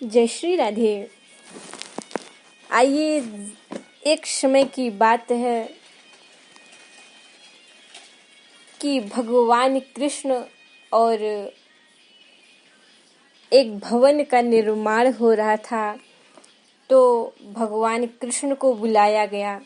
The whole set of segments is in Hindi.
जय श्री राधे। आइए, एक समय की बात है कि भगवान कृष्ण और एक भवन का निर्माण हो रहा था। तो भगवान कृष्ण को बुलाया गया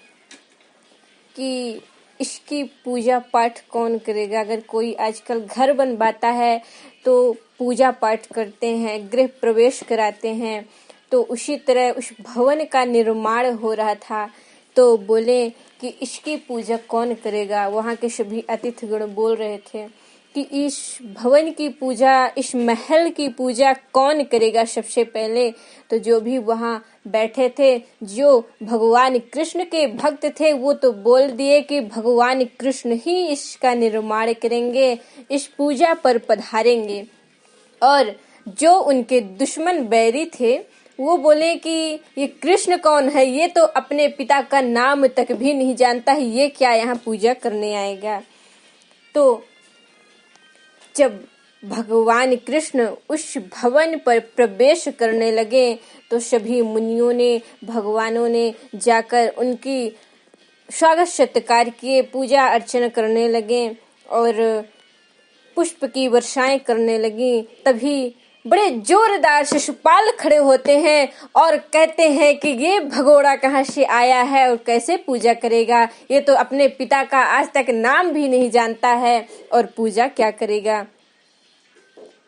कि इसकी पूजा पाठ कौन करेगा। अगर कोई आजकल घर बनवाता है तो पूजा पाठ करते हैं, गृह प्रवेश कराते हैं, तो उसी तरह उस भवन का निर्माण हो रहा था। तो बोले कि इसकी पूजा कौन करेगा। वहाँ के सभी अतिथिगण बोल रहे थे कि इस भवन की पूजा, इस महल की पूजा कौन करेगा सबसे पहले। तो जो भी वहाँ बैठे थे, जो भगवान कृष्ण के भक्त थे, वो तो बोल दिए कि भगवान कृष्ण ही इसका निर्माण करेंगे, इस पूजा पर पधारेंगे। और जो उनके दुश्मन बैरी थे वो बोले कि ये कृष्ण कौन है, ये तो अपने पिता का नाम तक भी नहीं जानता है, ये क्या यहाँ पूजा करने आएगा। तो जब भगवान कृष्ण उस भवन पर प्रवेश करने लगे तो सभी मुनियों ने, भगवानों ने जाकर उनकी स्वागत सत्कार किए, पूजा अर्चना करने लगे और पुष्प की वर्षाएं करने लगी। तभी बड़े जोरदार शिशुपाल खड़े होते हैं और कहते हैं कि ये भगोड़ा कहाँ से आया है और कैसे पूजा करेगा। ये तो अपने पिता का आज तक नाम भी नहीं जानता है और पूजा क्या करेगा।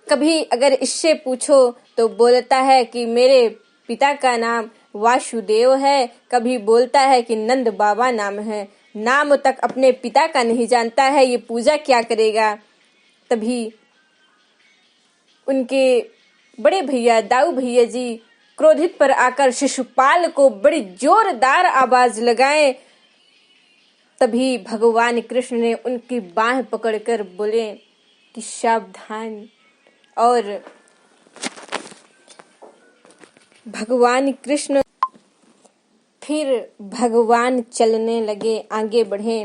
कभी अगर इससे पूछो तो बोलता है कि मेरे पिता का नाम वासुदेव है, कभी बोलता है कि नंद बाबा नाम है, नाम तक अपने पिता का नहीं जानता है, ये पूजा क्या करेगा। तभी उनके बड़े भैया दाऊ भैया जी क्रोधित पर आकर शिशुपाल को बड़ी जोरदार आवाज लगाए। तभी भगवान कृष्ण ने उनकी बाह पकड़कर बोले कि सावधान। और भगवान कृष्ण फिर भगवान चलने लगे, आगे बढ़े।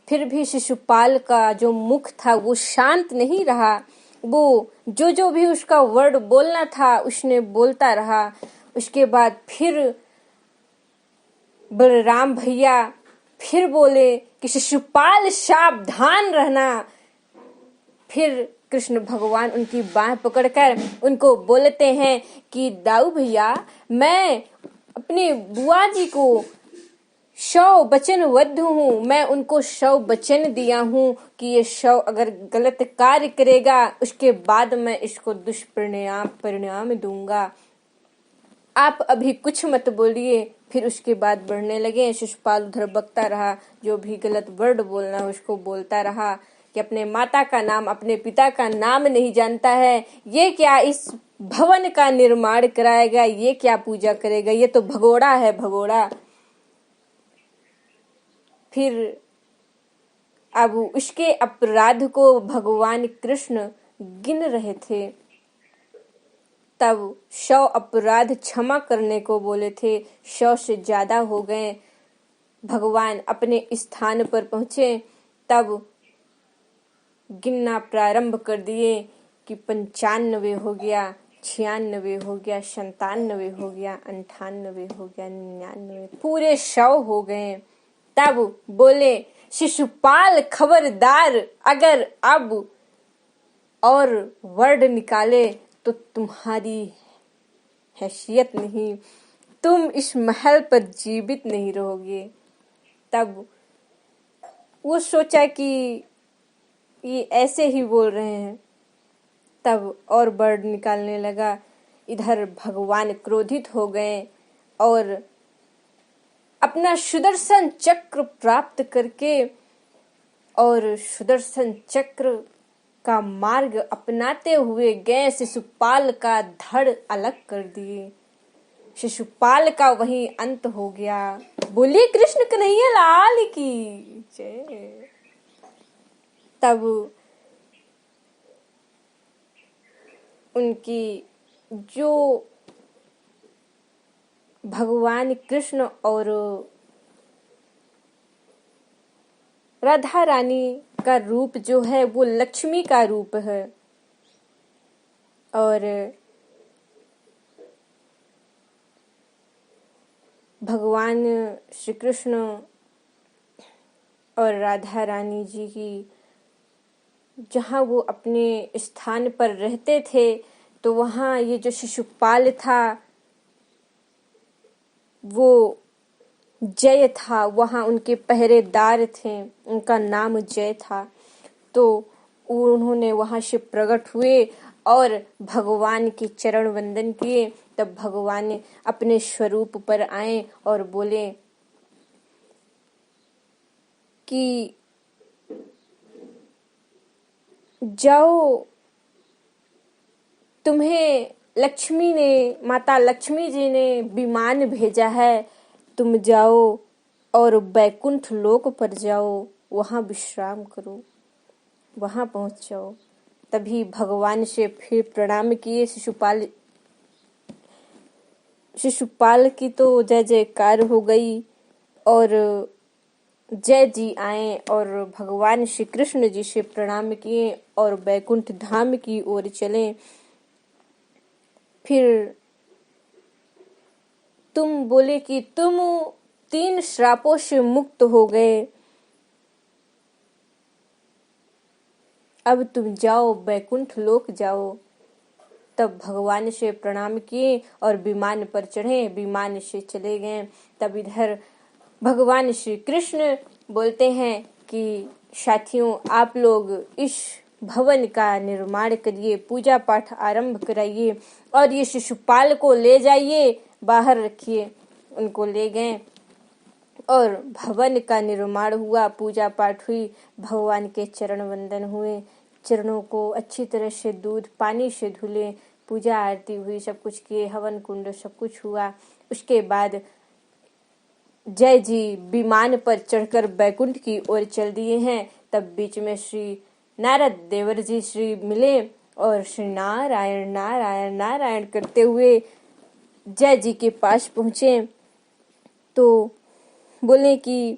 फिर भी शिशुपाल का जो मुख था वो शांत नहीं रहा। वो जो भी उसका वर्ड बोलना था उसने बोलता रहा। उसके बाद फिर बलराम भैया फिर बोले कि शिशुपाल सावधान रहना। फिर कृष्ण भगवान उनकी बाह पकड़कर उनको बोलते हैं कि दाऊ भैया, मैं अपने बुआ जी को 100 वचनबद्ध हूँ, मैं उनको 100 वचन दिया हूँ कि ये 100 अगर गलत कार्य करेगा उसके बाद मैं इसको दुष्परिणाम दूंगा। आप अभी कुछ मत बोलिए। फिर उसके बाद बढ़ने लगे। शिशुपाल उधर बकता रहा, जो भी गलत वर्ड बोलना उसको बोलता रहा कि अपने माता का नाम, अपने पिता का नाम नहीं जानता है, ये क्या इस भवन का निर्माण कराएगा, ये क्या पूजा करेगा, ये तो भगोड़ा है, भगोड़ा। फिर अब उसके अपराध को भगवान कृष्ण गिन रहे थे। तब 100 अपराध क्षमा करने को बोले थे, 100 से ज्यादा हो गए। भगवान अपने स्थान पर पहुंचे तब गिनना प्रारंभ कर दिए कि 95 हो गया, 96 हो गया, 97 हो गया, 98 हो गया, 99, पूरे 100 हो गए। तब बोले शिशुपाल खबरदार, अगर अब और वर्ड निकाले तो तुम्हारी हैसियत नहीं, तुम इस महल पर जीवित नहीं रहोगे। तब वो सोचा कि ये ऐसे ही बोल रहे हैं। तब और वर्ड निकालने लगा। इधर भगवान क्रोधित हो गए और अपना सुदर्शन चक्र प्राप्त करके और सुदर्शन चक्र का मार्ग अपनाते हुए गए, शिशुपाल का धड़ अलग कर दिए। शिशुपाल का वही अंत हो गया। बोलिए कृष्ण कन्हैया लाल की जय। तब उनकी जो भगवान कृष्ण और राधा रानी का रूप जो है वो लक्ष्मी का रूप है और भगवान श्री कृष्ण और राधा रानी जी की जहाँ वो अपने स्थान पर रहते थे, तो वहाँ ये जो शिशुपाल था वो जय था, वहाँ उनके पहरेदार थे, उनका नाम जय था। तो उन्होंने वहाँ से प्रकट हुए और भगवान के चरण वंदन किए। तब भगवान अपने स्वरूप पर आए और बोले कि जाओ, तुम्हें लक्ष्मी ने, माता लक्ष्मी जी ने विमान भेजा है, तुम जाओ और बैकुंठ लोक पर जाओ, वहाँ विश्राम करो, वहाँ पहुँच जाओ। तभी भगवान से फिर प्रणाम किए। शिशुपाल की तो जय जयकार हो गई और जय जी आए और भगवान श्री कृष्ण जी से प्रणाम किए और बैकुंठ धाम की ओर चले। फिर तुम बोले कि तुम 3 श्रापों से मुक्त हो गए, अब तुम जाओ बैकुंठ लोक जाओ। तब भगवान से प्रणाम किए और विमान पर चढ़े, विमान से चले गए। तब इधर भगवान श्री कृष्ण बोलते हैं कि साथियों, आप लोग इस भवन का निर्माण करिए, पूजा पाठ आरंभ कराइए और ये शिशुपाल को ले जाइए, बाहर रखिए। उनको ले गए और भवन का निर्माण हुआ, पूजा पाठ हुई, भगवान के चरण वंदन हुए, चरणों को अच्छी तरह से दूध पानी से धुले, पूजा आरती हुई, सब कुछ किए, हवन कुंड सब कुछ हुआ। उसके बाद जय जी विमान पर चढ़कर बैकुंठ की ओर चल दिए हैं। तब बीच में श्री नारद देवर जी श्री मिले और श्री नारायण नारायण नारायण करते हुए जय जी के पास पहुँचे। तो बोले कि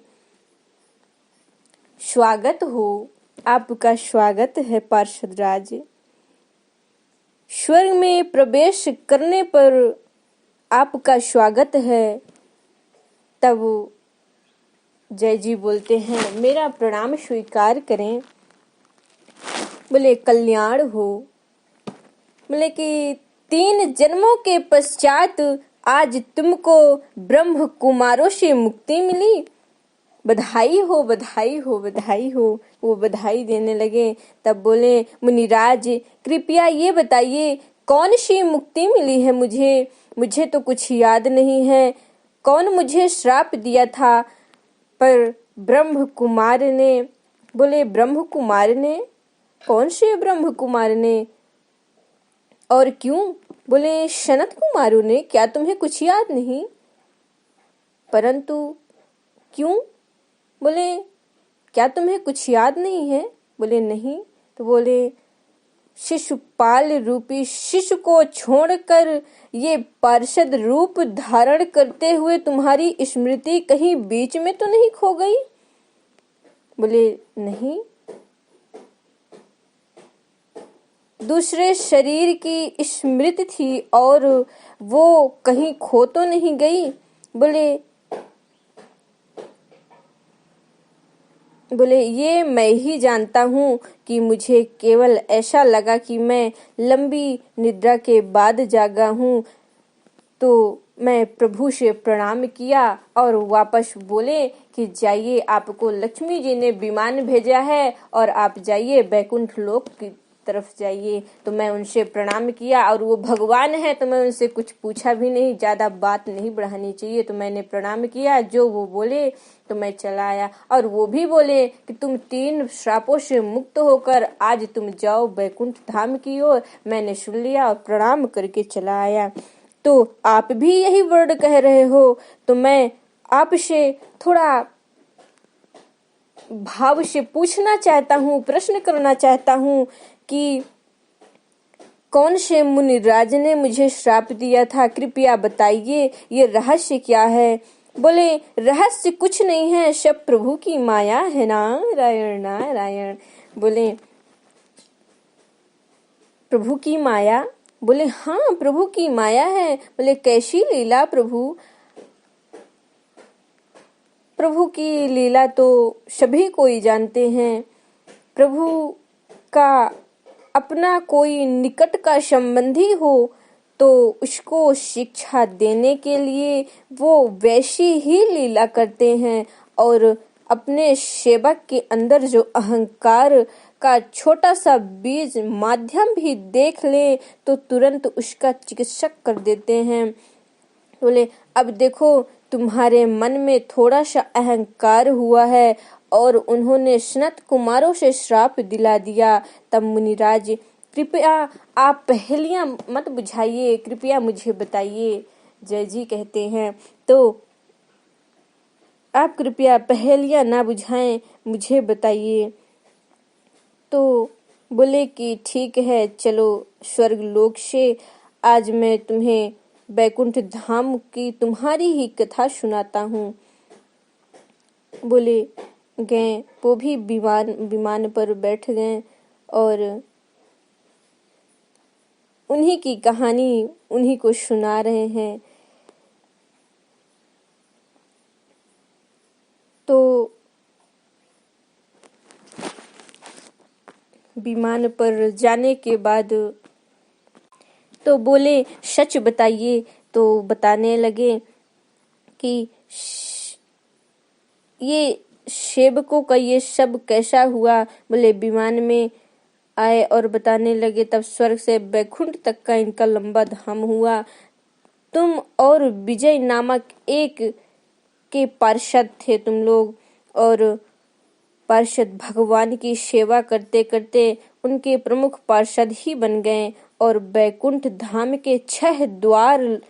स्वागत हो, आपका स्वागत है पार्षद राज। स्वर्ग में प्रवेश करने पर आपका स्वागत है। तब जय जी बोलते हैं, मेरा प्रणाम स्वीकार करें। बोले कल्याण हो। बोले कि 3 जन्मों के पश्चात आज तुमको ब्रह्म कुमारों से मुक्ति मिली, बधाई हो बधाई हो बधाई हो। वो बधाई देने लगे। तब बोले मुनिराज, कृपया ये बताइए कौन सी मुक्ति मिली है मुझे तो कुछ याद नहीं है। कौन मुझे श्राप दिया था? पर ब्रह्म कुमार ने। बोले ब्रह्म कुमार ने? कौन से ब्रह्म कुमार ने और क्यों? बोले सनत कुमारों ने। क्या तुम्हें कुछ याद नहीं? परंतु क्यों? बोले क्या तुम्हें कुछ याद नहीं है? बोले नहीं। तो बोले शिशुपाल रूपी शिशु को छोड़कर ये पार्षद रूप धारण करते हुए तुम्हारी स्मृति कहीं बीच में तो नहीं खो गई? बोले नहीं। दूसरे शरीर की स्मृति थी और वो कहीं खो तो नहीं गई? बोले ये मैं ही जानता हूँ कि मुझे केवल ऐसा लगा कि मैं लंबी निद्रा के बाद जागा हूँ। तो मैं प्रभु से प्रणाम किया और वापस बोले कि जाइए, आपको लक्ष्मी जी ने विमान भेजा है और आप जाइए बैकुंठ लोक की तरफ जाइए। तो मैं उनसे प्रणाम किया और वो भगवान है तो मैं उनसे कुछ पूछा भी नहीं, ज्यादा बात नहीं बढ़ानी चाहिए। तो मैंने प्रणाम किया, जो वो बोले तो मैं चला आया। और वो भी बोले कि तुम 3 श्रापों से मुक्त होकर आज तुम जाओ बैकुंठ धाम की ओर। मैंने सुन लिया और प्रणाम करके चला आया। तो आप भी यही वर्ड कह रहे हो, तो मैं आपसे थोड़ा भाव से पूछना चाहता हूँ, प्रश्न करना चाहता हूँ कि कौन से मुनिराज ने मुझे श्राप दिया था? कृपया बताइए, ये रहस्य क्या है? बोले रहस्य कुछ नहीं है, सब प्रभु की माया है। नारायण नारायण। बोले प्रभु की माया? बोले हाँ, प्रभु की माया है। बोले कैसी लीला प्रभु? प्रभु की लीला तो सभी कोई जानते हैं। प्रभु का अपना कोई निकट का संबंधी हो तो उसको शिक्षा देने के लिए वो वैसी ही लीला करते हैं, और अपने सेवक के अंदर जो अहंकार का छोटा सा बीज माध्यम भी देख ले तो तुरंत उसका चिकित्सक कर देते हैं। बोले अब देखो तुम्हारे मन में थोड़ा सा अहंकार हुआ है और उन्होंने सनत कुमारों से श्राप दिला दिया। तब मुनिराज कृपया आप पहेलियां मत बुझाइए, कृपया मुझे बताइए। जय जी कहते हैं तो आप कृपया पहेलियां ना बुझाएं, मुझे बताइए। तो बोले कि ठीक है, चलो स्वर्ग लोक से आज मैं तुम्हें बैकुंठ धाम की तुम्हारी ही कथा सुनाता हूँ। बोले गए, वो भी विमान पर बैठ गए और उन्हीं की कहानी उन्हीं को सुना रहे हैं। तो विमान पर जाने के बाद तो बोले सच बताइए। तो बताने लगे कि ये सेवकों का ये सब कैसा हुआ। बोले विमान में आए और बताने लगे तब स्वर्ग से बैकुंठ तक का इनका लंबा धाम हुआ। तुम और विजय नामक एक के पार्षद थे तुम लोग, और पार्षद भगवान की सेवा करते करते उनके प्रमुख पार्षद ही बन गए, और बैकुंठ धाम के 6 द्वार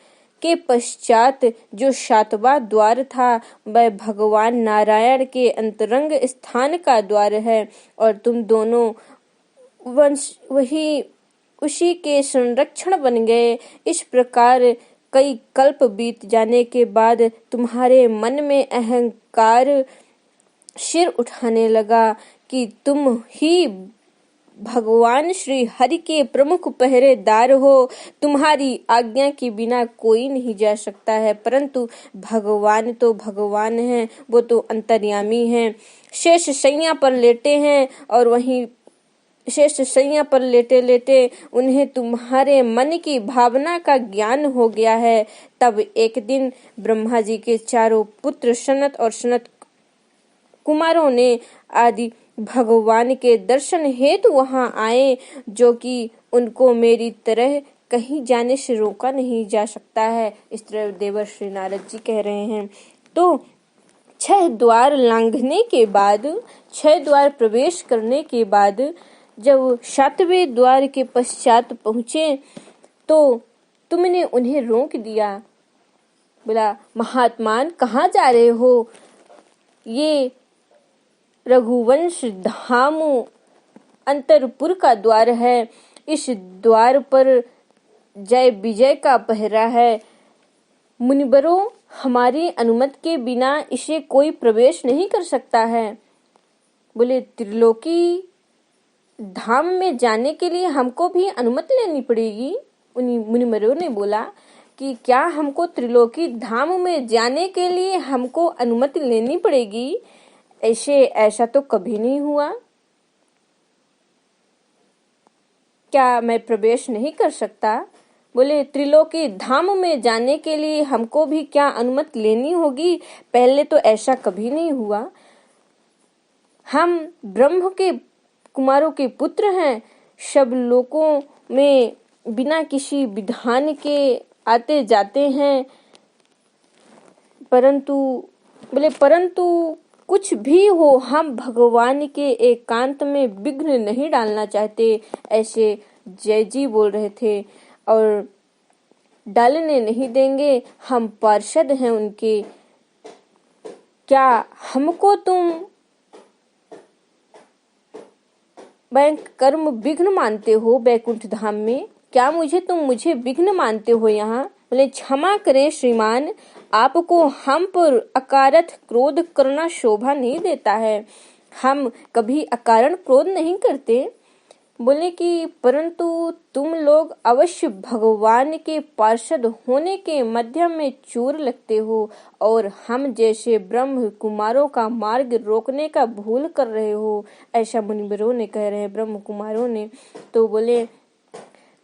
के पश्चात जो 7वां द्वार था वह भगवान नारायण के अंतरंग स्थान का द्वार है, और तुम दोनों वही उसी के संरक्षण बन गए। इस प्रकार कई कल्प बीत जाने के बाद तुम्हारे मन में अहंकार सिर उठाने लगा कि तुम ही भगवान श्री हरि के प्रमुख पहरेदार हो। तुम्हारी आज्ञा के बिना कोई नहीं जा सकता है, परंतु भगवान तो भगवान हैं, वो तो अंतर्यामी हैं। शेष शैया पर लेटे हैं और वहीं शेष शैया पर लेटे लेटे उन्हें तुम्हारे मन की भावना का ज्ञान हो गया है। तब एक दिन ब्रह्मा जी के चारों पुत्र सनत और सनत कुमारों ने आदि भगवान के दर्शन हेतु वहां आए, जो कि उनको मेरी तरह कहीं जाने से रोका नहीं जा सकता है। इस तरह देवर्षि नारद जी कह रहे हैं। तो 6 द्वार लांघने के बाद, 6 द्वार प्रवेश करने के बाद जब 7वें द्वार के पश्चात पहुंचे तो तुमने उन्हें रोक दिया। बोला महात्मान कहाँ जा रहे हो? ये रघुवंश धाम अंतरपुर का द्वार है। इस द्वार पर जय विजय का पहरा है। मुनिवरों, हमारी अनुमति के बिना इसे कोई प्रवेश नहीं कर सकता है। बोले त्रिलोकी धाम में जाने के लिए हमको भी अनुमति लेनी पड़ेगी। उन मुनिवरों ने बोला कि क्या हमको त्रिलोकी धाम में जाने के लिए हमको अनुमति लेनी पड़ेगी? ऐसा तो कभी नहीं हुआ। क्या मैं प्रवेश नहीं कर सकता? बोले त्रिलोकी धाम में जाने के लिए हमको भी क्या अनुमति लेनी होगी? पहले तो ऐसा कभी नहीं हुआ। हम ब्रह्म के कुमारों के पुत्र हैं। सब लोकों में बिना किसी विधान के आते जाते हैं, परंतु कुछ भी हो, हम भगवान के एकांत में विघ्न नहीं डालना चाहते। ऐसे जय जी बोल रहे थे, और डालने नहीं देंगे। हम पार्षद हैं उनके। क्या हमको तुम बैंक कर्म विघ्न मानते हो बैकुंठ धाम में? क्या मुझे विघ्न मानते हो यहाँ? बोले क्षमा करें श्रीमान, आपको हम पर अकारथ क्रोध करना शोभा नहीं देता है। हम कभी अकारण क्रोध नहीं करते। बोले कि परंतु तुम लोग अवश्य भगवान के पार्षद होने के मध्य में चूर लगते हो और हम जैसे ब्रह्म कुमारों का मार्ग रोकने का भूल कर रहे हो। ऐसा मुनिवरों ने कह रहे हैं ब्रह्म कुमारों ने। तो बोले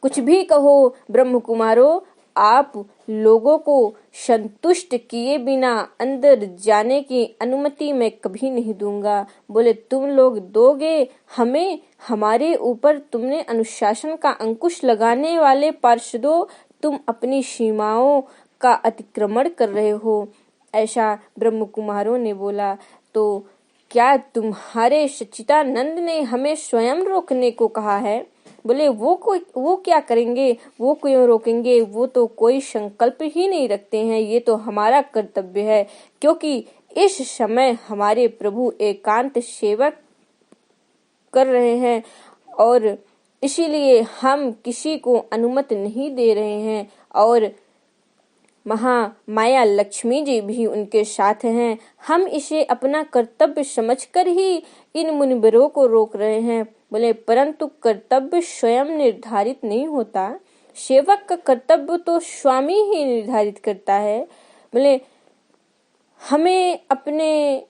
कुछ भी कहो ब्रह्म कुमारों, आप लोगों को संतुष्ट किए बिना अंदर जाने की अनुमति मैं कभी नहीं दूंगा। बोले तुम लोग दोगे हमें, हमारे ऊपर तुमने अनुशासन का अंकुश लगाने वाले पार्षदों, तुम अपनी सीमाओं का अतिक्रमण कर रहे हो। ऐसा ब्रह्म कुमारों ने बोला। तो क्या तुम्हारे सच्चिदानंद ने हमें स्वयं रोकने को कहा है? बोले वो क्या करेंगे, वो क्यों रोकेंगे, वो तो कोई संकल्प ही नहीं रखते हैं। ये तो हमारा कर्तव्य है, क्योंकि इस समय हमारे प्रभु एकांत सेवक कर रहे हैं और इसीलिए हम किसी को अनुमति नहीं दे रहे हैं। और महामाया लक्ष्मी जी भी उनके साथ हैं। हम इसे अपना कर्तव्य समझकर ही इन मुनिवरों को रोक रहे हैं। बोले परंतु कर्तव्य स्वयं निर्धारित नहीं होता, सेवक का कर्तव्य तो स्वामी ही निर्धारित करता है। बोले हमें अपने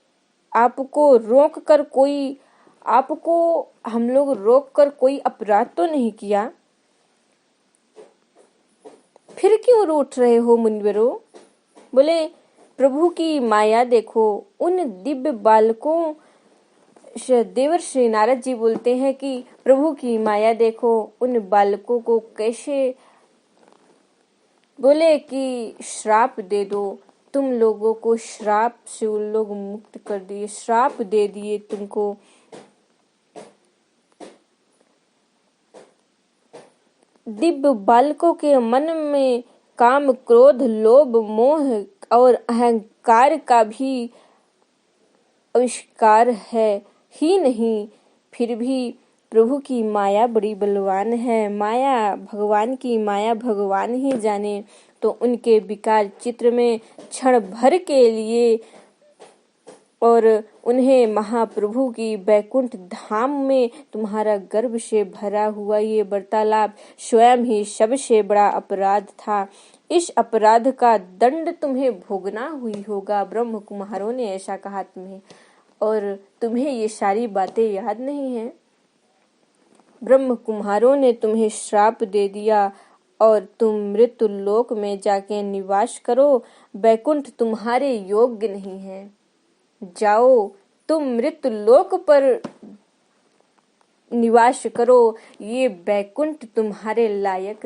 आपको रोक कर कोई, आपको हम लोग रोक कर कोई अपराध तो नहीं किया, फिर क्यों रूठ रहे हो मुनिवरों? बोले प्रभु की माया देखो, उन दिव्य बालकों, देवर श्री नारद जी बोलते हैं कि प्रभु की माया देखो, उन बालकों को कैसे, बोले कि श्राप दे दो, तुम लोगों को श्राप से उन लोग मुक्त कर दिए, श्राप दे दिए तुमको। दिव्य बालकों के मन में काम, क्रोध, लोभ, मोह और अहंकार का भी आविष्कार है ही नहीं, फिर भी प्रभु की माया बड़ी बलवान है। माया भगवान की माया भगवान ही जाने। तो उनके विकार चित्र में क्षण भर के लिए और उन्हें महाप्रभु की बैकुंठ धाम में तुम्हारा गर्भ से भरा हुआ ये वार्तालाप स्वयं ही सबसे बड़ा अपराध था। इस अपराध का दंड तुम्हें भोगना हुई होगा। ब्रह्म कुमारों ने ऐसा कहा तुम्हें, और तुम्हें ये सारी बातें याद नहीं है। ब्रह्म कुमारों ने तुम्हें श्राप दे दिया और तुम मृत्यु लोक में जाके निवास करो। बैकुंठ तुम्हारे योग्य नहीं है, जाओ तुम मृत्यु लोक पर निवास करो, ये बैकुंठ तुम्हारे लायक